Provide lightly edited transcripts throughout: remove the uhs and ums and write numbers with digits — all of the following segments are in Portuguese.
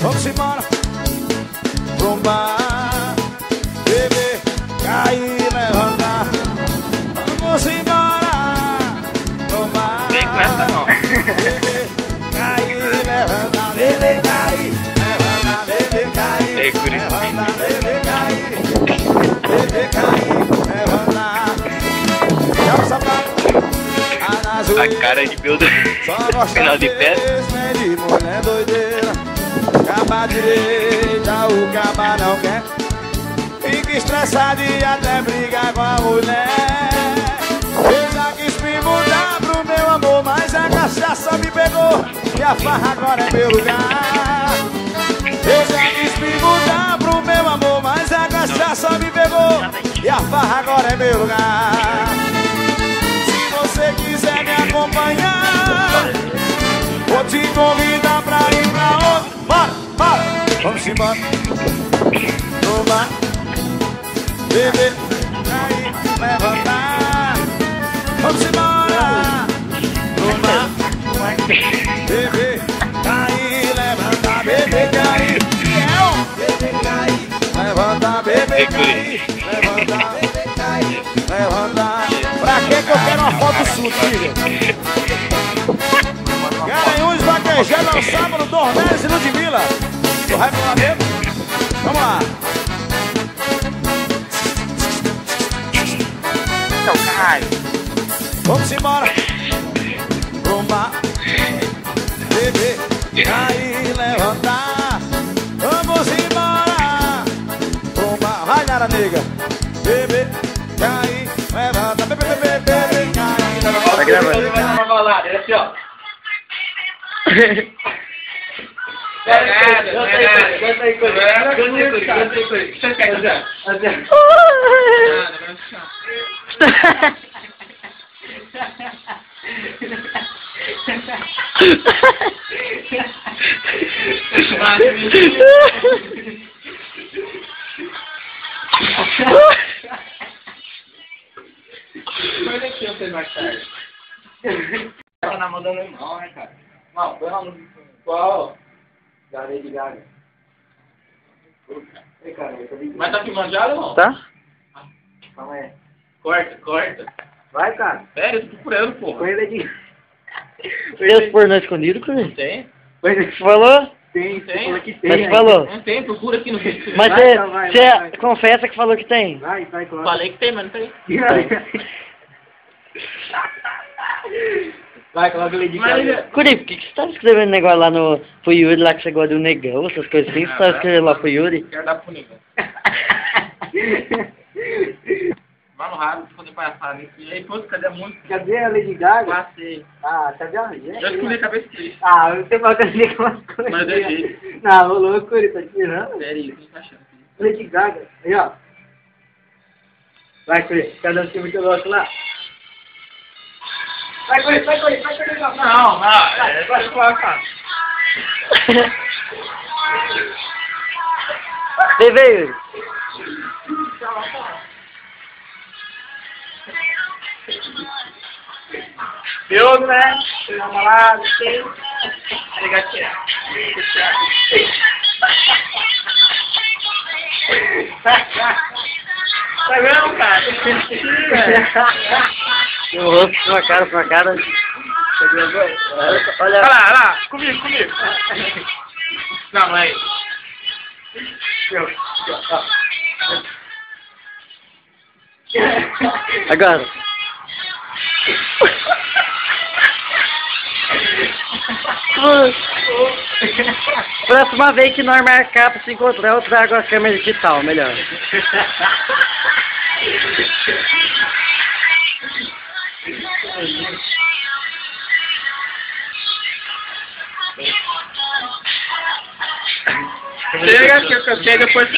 Vamos embora pro bar, beber, cair, levantar. Vamos embora pro bar, Vem com essa não. beber, cair, levantar, beber, cair, levantar, beber, cair, É, guri. levantar, beber, cair, beber, cair, levantar. Joga o sapato. A cara de meu Deus. Só gosta Final de pé. de mulher doideira. Caba direita, o caba não quer. Fica estressado e até briga com a mulher. Eu já quis me mudar pro meu amor, mas a cachaça me pegou e a farra agora é meu lugar. Eu já quis me mudar pro meu amor, mas a cachaça me pegou e a farra agora é meu lugar. Se você quiser me acompanhar, vou te convidar pra ir pra onde? Bora, bora! Vamos embora. Tomar, beber, cair, levantar. Vamos embora. Tomar, beber, cair, levantar, beber, cair. Beber, cair, levantar, beber, cair, levantar, beber, cair, levantar. Pra que eu quero uma foto sua, filho? Garanhuns, Vaquejada, no sábado, Dornelles e Ludmilla. Tu vai falar mesmo? Vamos lá. Então, caralho. Vamos embora. Rumba, beber, cair, levantar. Vamos embora. Rumba, vai, Nara Negra. Beber, cair, levanta. Beber, beber, beber, cair, levanta. Tá gravando. Vai dar uma balada, é assim, ó. Canta aí, Curi. Você quer dizer? Mas aqui eu sei mais tarde. Tá na mão do irmão, né, cara? Não, põe lá no... Qual? Da Lady Gaga. Ei, cara, mas tá filmando já, irmão? Tá? Calma aí. Corta. Vai, cara. Sério, eu tô procurando, porra. Põe ele aqui. Olha os pornô escondido, Curi. Tem? Você falou? Tem. Falou que É tem. Mas falou. Não tem, procura aqui no vídeo. Mas então, você confessa que falou que tem. Vai, claro. Falei que tem, mas não tem. Vai, coloca ele de Mas, Curi, por que você tá escrevendo negócio lá pro Yuri, lá que você gosta do negão, essas coisas assim? Você tá escrevendo lá pro Yuri? quero dar pro Nico. Vai no rabo, se poder passar nisso. E aí, pô, cadê a música? Cadê a Lady Gaga? Passei. Ah, cadê a gente? Eu escolhi a cabeça triste. Ah, você pode fazer umas coisas. Mas é jeito. Não, ô louco, ele tá tirando. Sério, isso, não tá achando. Lady Gaga. Aí, ó. Vai, Curi. Cadê o time que eu gosto lá? Vai, Curi. Não, vai colocar. Vem, Yuri. Eu, né? Namorado, tem. Ligatinha. Tá vendo, cara? Eu rosto pra cara. Olha lá, comigo. Não, não é isso. Agora. Próxima vez que nós marcar pra se encontrar, eu trago a câmera digital, melhor. Chega que eu cantei depois.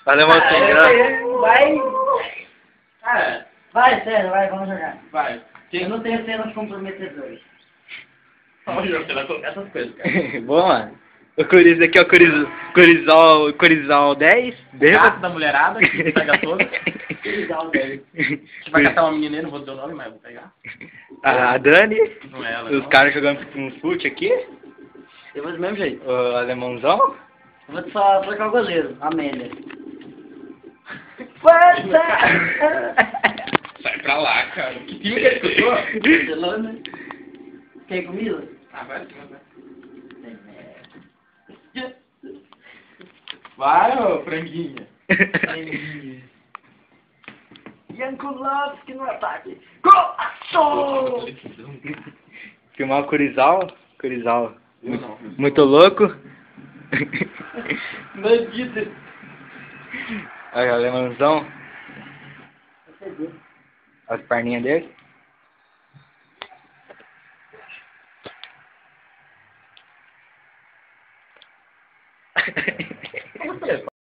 Valeu, mocinho. Vai. Cara, Vai, sério, vai, vamos jogar. vai. Eu não tenho cenas comprometedoras. Onde você vai colocar essas coisas, cara? Bom, mano. O Coriz aqui é o Corizal 10. Gato da mulherada, que pega toda. Legal, velho. Você vai catar uma menina aí, não vou dizer o nome, mas vou pegar. A Dani. Não é ela. Os não. caras jogando um fute aqui. Eu vou do mesmo jeito. O alemãozão? Eu vou só trocar o goleiro, Amélia. Força! Sai pra lá, cara. Que time que ele escutou? Barcelona. Quer ir comigo? Ah, vai sim, vai. Vai, ô franguinha. Jankulovski no ataque. Golaço! Filmar o Curizal. Curizal. Muito louco. Bandido. Olha o alemãozão. As perninhas dele.